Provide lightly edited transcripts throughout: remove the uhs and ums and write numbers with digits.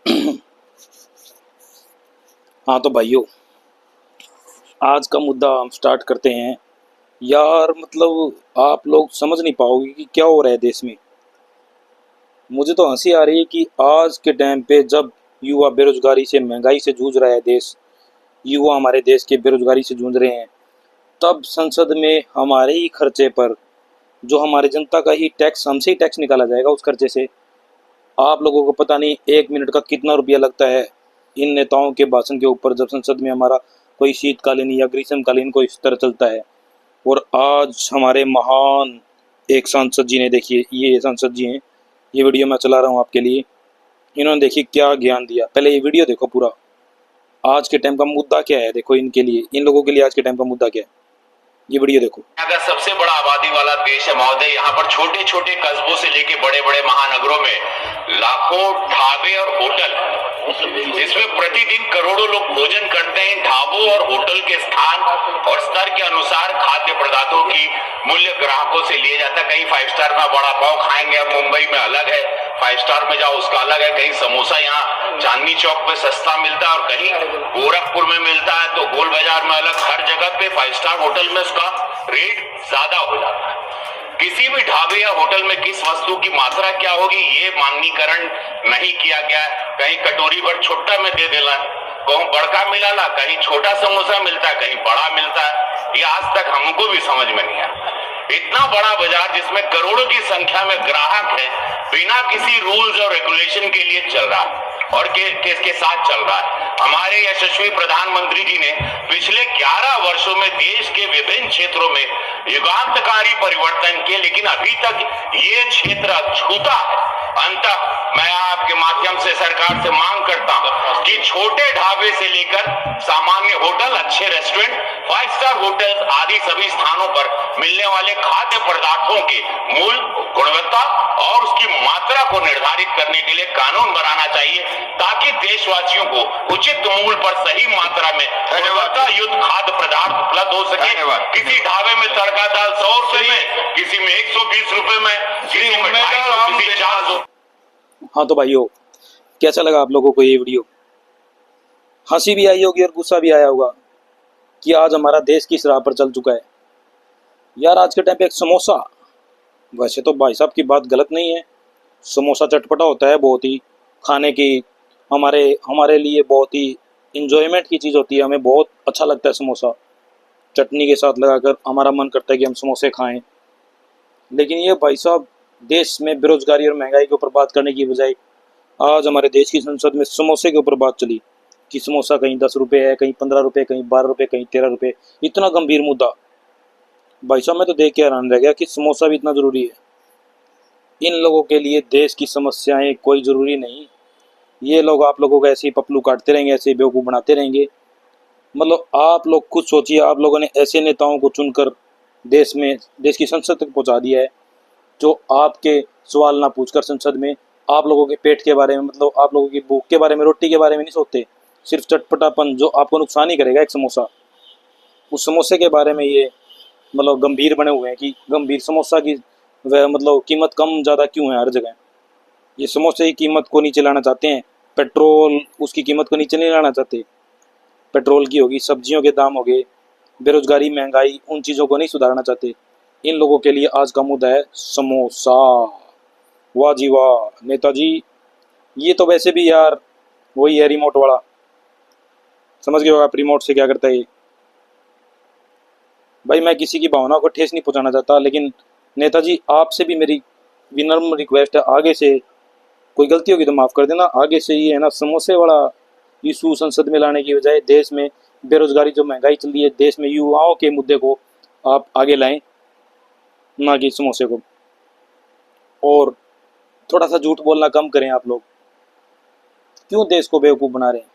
हाँ तो भाइयों, आज का मुद्दा हम स्टार्ट करते हैं। यार मतलब आप लोग समझ नहीं पाओगे कि क्या हो रहा है देश में। मुझे तो हंसी आ रही है कि आज के टाइम पे जब युवा बेरोजगारी से, महंगाई से जूझ रहा है देश, युवा हमारे देश के बेरोजगारी से जूझ रहे हैं, तब संसद में हमारे ही खर्चे पर, जो हमारे जनता का ही टैक्स, हमसे ही टैक्स निकाला जाएगा उस खर्चे से। आप लोगों को पता नहीं 1 मिनट का कितना रुपया लगता है इन नेताओं के भाषण के ऊपर, जब संसद में हमारा कोई शीतकालीन या ग्रीष्मकालीन कोई सत्र चलता है। और आज हमारे महान एक सांसद जी ने, देखिए ये सांसद जी हैं, ये वीडियो मैं चला रहा हूँ आपके लिए। इन्होंने देखिए क्या ज्ञान दिया। पहले ये वीडियो देखो पूरा। आज के टाइम का मुद्दा क्या है, देखो इनके लिए, इन लोगों के लिए आज के टाइम का मुद्दा क्या है, ये वीडियो देखो। का सबसे बड़ा आबादी वाला देश है महोदय। यहाँ पर छोटे छोटे कस्बों से लेके बड़े बड़े महानगरों में लाखों ढाबे और होटल, जिसमें प्रतिदिन करोड़ों लोग भोजन करते हैं। ढाबों और होटल के स्थान और स्तर के अनुसार खाद्य पदार्थों की मूल्य ग्राहकों से लिया जाता है। कहीं 5 स्टार में बड़ा पाव खाएंगे, मुंबई में अलग है, 5 स्टार में जाओ उसका अलग है। कहीं समोसा यहाँ चांदनी चौक पे सस्ता मिलता है और कहीं गोरखपुर में मिलता है, तो गोल बाजार में अलग। हर जगह पे 5 स्टार होटल में उसका रेट ज्यादा हो जाता है। किसी भी ढाबे या होटल में किस वस्तु की मात्रा क्या होगी ये मानकीकरण नहीं किया गया है। कहीं कटोरी भर छोटा में दे देला, कहीं बड़का मिला ला, कहीं छोटा समोसा मिलता है, कहीं बड़ा मिलता है। ये आज तक हमको भी समझ में नहीं आया। इतना बड़ा बाजार जिसमें करोड़ों की संख्या में ग्राहक है, बिना किसी रूल्स और रेगुलेशन के लिए चल रहा है और किसके साथ चल रहा है। हमारे यशस्वी प्रधानमंत्री जी ने पिछले 11 वर्षों में देश के विभिन्न क्षेत्रों में युगांतकारी परिवर्तन किए, लेकिन अभी तक ये क्षेत्र अछूता है। अंततः मैं आपके माध्यम से सरकार से मांग करता हूं कि छोटे ढाबे से लेकर सामान्य होटल, अच्छे रेस्टोरेंट, 5 स्टार होटल आदि सभी स्थानों पर मिलने वाले खाद्य पदार्थों के मूल, गुणवत्ता और उसकी मात्रा को निर्धारित करने के लिए कानून बनाना चाहिए, ताकि देशवासियों को उचित मूल्य पर सही मात्रा में गुणवत्ता युक्त खाद्य पदार्थ उपलब्ध हो सके। किसी ढाबे में तड़का दाल 100 रुपए में, किसी में 120 रुपए में, किसी में 250, किसी 400। हाँ तो भाइयों, कैसा लगा आप लोगों को ये वीडियो? हंसी भी आई होगी और गुस्सा भी आया होगा कि आज हमारा देश किस राह पर चल चुका है। यार आज के टाइम पे एक समोसा, वैसे तो भाई साहब की बात गलत नहीं है, समोसा चटपटा होता है, बहुत ही खाने की, हमारे हमारे लिए बहुत ही इंजॉयमेंट की चीज़ होती है। हमें बहुत अच्छा लगता है समोसा, चटनी के साथ लगाकर हमारा मन करता है कि हम समोसे खाएं। लेकिन ये भाई साहब, देश में बेरोजगारी और महंगाई के ऊपर बात करने की बजाय आज हमारे देश की संसद में समोसे के ऊपर बात चली कि समोसा कहीं 10 रुपये है, कहीं 15 रुपये, कहीं 12 रुपये, कहीं 13 रुपये। इतना गंभीर मुद्दा भाई साहब, मैं तो देख के हैरान रह गया कि समोसा भी इतना ज़रूरी है। इन लोगों के लिए देश की समस्याएं कोई ज़रूरी नहीं। ये लोग आप लोगों को ऐसे ही पपलू काटते रहेंगे, ऐसे ही बेवकूफ़ बनाते रहेंगे। मतलब आप लोग खुद सोचिए, आप लोगों ने ऐसे नेताओं को चुनकर देश में, देश की संसद तक पहुंचा दिया है, जो आपके सवाल ना पूछकर संसद में आप लोगों के पेट के बारे में, मतलब आप लोगों की भूख के बारे में, रोटी के बारे में नहीं सोचते, सिर्फ चटपटापन जो आपको नुकसान ही करेगा, एक समोसा, उस समोसे के बारे में ये मतलब गंभीर बने हुए हैं कि गंभीर समोसा की वह मतलब कीमत कम ज़्यादा क्यों है हर जगह। ये समोसे की कीमत को नीचे लाना चाहते हैं, पेट्रोल उसकी कीमत को नीचे नहीं लाना चाहते। पेट्रोल की होगी, सब्जियों के दाम हो गए, बेरोजगारी, महंगाई, उन चीज़ों को नहीं सुधारना चाहते। इन लोगों के लिए आज का मुद्दा है समोसा। वाह जी वाह नेताजी, ये तो वैसे भी यार वही है रिमोट वाला, समझ गए हो आप रिमोट से क्या करता है ये। भाई मैं किसी की भावना को ठेस नहीं पहुंचाना चाहता, लेकिन नेताजी आपसे भी मेरी विनम्र रिक्वेस्ट है, आगे से कोई गलती होगी तो माफ़ कर देना। आगे से ये है ना समोसे वाला इशू संसद में लाने की बजाय देश में बेरोजगारी, जो महंगाई चल रही है, देश में युवाओं के मुद्दे को आप आगे लाएं, ना कि समोसे को। और थोड़ा सा झूठ बोलना कम करें आप लोग, क्यों देश को बेवकूफ़ बना रहे हैं?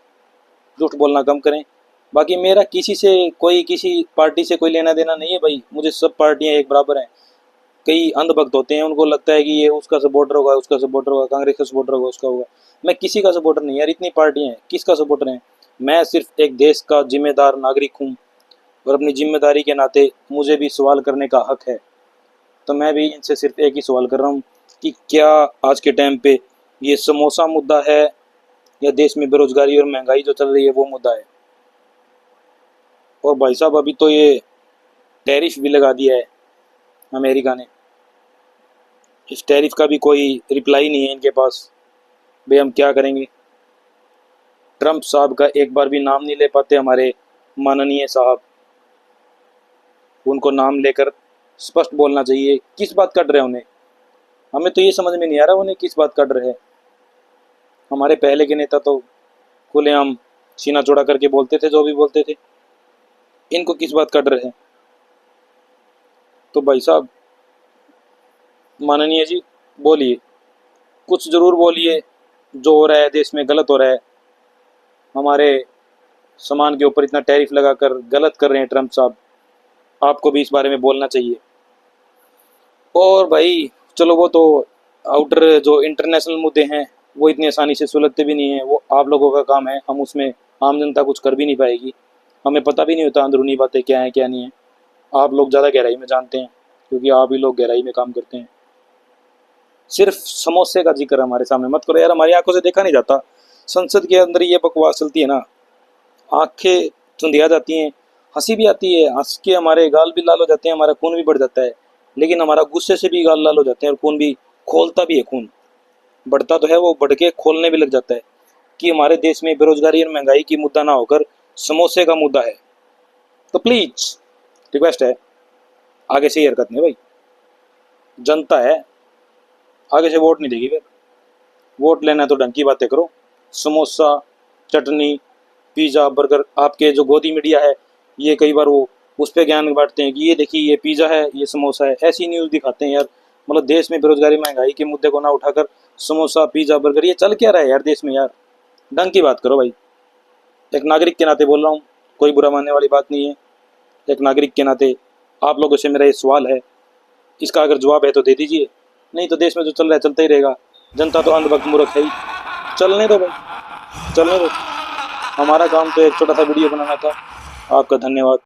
झूठ बोलना कम करें। बाकी मेरा किसी से, कोई किसी पार्टी से कोई लेना देना नहीं है भाई, मुझे सब पार्टियां एक बराबर हैं। कई अंधभक्त होते हैं, उनको लगता है कि ये उसका सपोर्टर होगा, उसका सपोर्टर होगा, कांग्रेस का सपोर्टर होगा, उसका होगा। मैं किसी का सपोर्टर नहीं यार, इतनी पार्टियां हैं, किसका सपोर्टर है? मैं सिर्फ एक देश का जिम्मेदार नागरिक हूँ और अपनी जिम्मेदारी के नाते मुझे भी सवाल करने का हक है। तो मैं भी इनसे सिर्फ एक ही सवाल कर रहा हूँ कि क्या आज के टाइम पे ये समोसा मुद्दा है या देश में बेरोजगारी और महंगाई जो चल रही है वो मुद्दा है। और भाई साहब अभी तो ये टैरिफ भी लगा दिया है अमेरिका ने। इस टैरिफ का भी कोई रिप्लाई नहीं है इनके पास। भाई हम क्या करेंगे। ट्रंप साहब का एक बार भी नाम नहीं ले पाते हमारे माननीय साहब। उनको नाम लेकर स्पष्ट बोलना चाहिए किस बात का डर है उन्हें। हमें तो ये समझ में नहीं आ रहा उन्हें किस बात का डर है। हमारे पहले के नेता तो खुलेआम सीना चौड़ा करके बोलते थे जो भी बोलते थे। इनको किस बात का डर है। तो भाई साहब माननीय जी बोलिए, कुछ ज़रूर बोलिए। जो हो रहा है देश में गलत हो रहा है। हमारे सामान के ऊपर इतना टैरिफ लगाकर गलत कर रहे हैं ट्रंप साहब। आपको भी इस बारे में बोलना चाहिए। और भाई चलो वो तो आउटर जो इंटरनेशनल मुद्दे हैं वो इतनी आसानी से सुलझते भी नहीं है। वो आप लोगों का काम है। हम उसमें आम जनता कुछ कर भी नहीं पाएगी। हमें पता भी नहीं होता अंदरूनी बातें क्या हैं क्या नहीं है। आप लोग ज़्यादा गहराई में जानते हैं क्योंकि आप ही लोग गहराई में काम करते हैं। सिर्फ समोसे का जिक्र हमारे सामने मत करो यार। हमारी आंखों से देखा नहीं जाता। संसद के अंदर ये बकवास चलती है ना, आंखें चुंधिया जाती हैं, हंसी भी आती है। हंस के हमारे गाल भी लाल हो जाते हैं, हमारा खून भी बढ़ जाता है। लेकिन हमारा गुस्से से भी गाल लाल हो जाते हैं और खून भी खोलता भी है। खून बढ़ता तो है, वो बढ़ के खोलने भी लग जाता है कि हमारे देश में बेरोजगारी और महंगाई की मुद्दा ना होकर समोसे का मुद्दा है। तो प्लीज रिक्वेस्ट है, आगे से ये हरकत नहीं भाई। जनता है, आगे से वोट नहीं देगी। फिर वोट लेना है तो ढंग की बातें करो। समोसा, चटनी, पिज़्ज़ा, बर्गर, आपके जो गोदी मीडिया है ये कई बार वो उस पर ज्ञान बांटते हैं कि ये देखिए ये पिज़्ज़ा है, ये समोसा है। ऐसी न्यूज़ दिखाते हैं यार। मतलब देश में बेरोजगारी महंगाई के मुद्दे को ना उठाकर समोसा, पिज़्ज़ा, बर्गर, ये चल क्या रहा है यार देश में। यार ढंग की बात करो भाई। एक नागरिक के नाते बोल रहा हूँ, कोई बुरा मानने वाली बात नहीं है। एक नागरिक के नाते आप लोगों से मेरा ये सवाल है, इसका अगर जवाब है तो दे दीजिए। नहीं तो देश में जो चल रहा है चलता ही रहेगा। जनता तो अंधभक्त मूर्ख है ही। चलने दो भाई, चलने दो। हमारा काम तो एक छोटा सा वीडियो बनाना था। आपका धन्यवाद।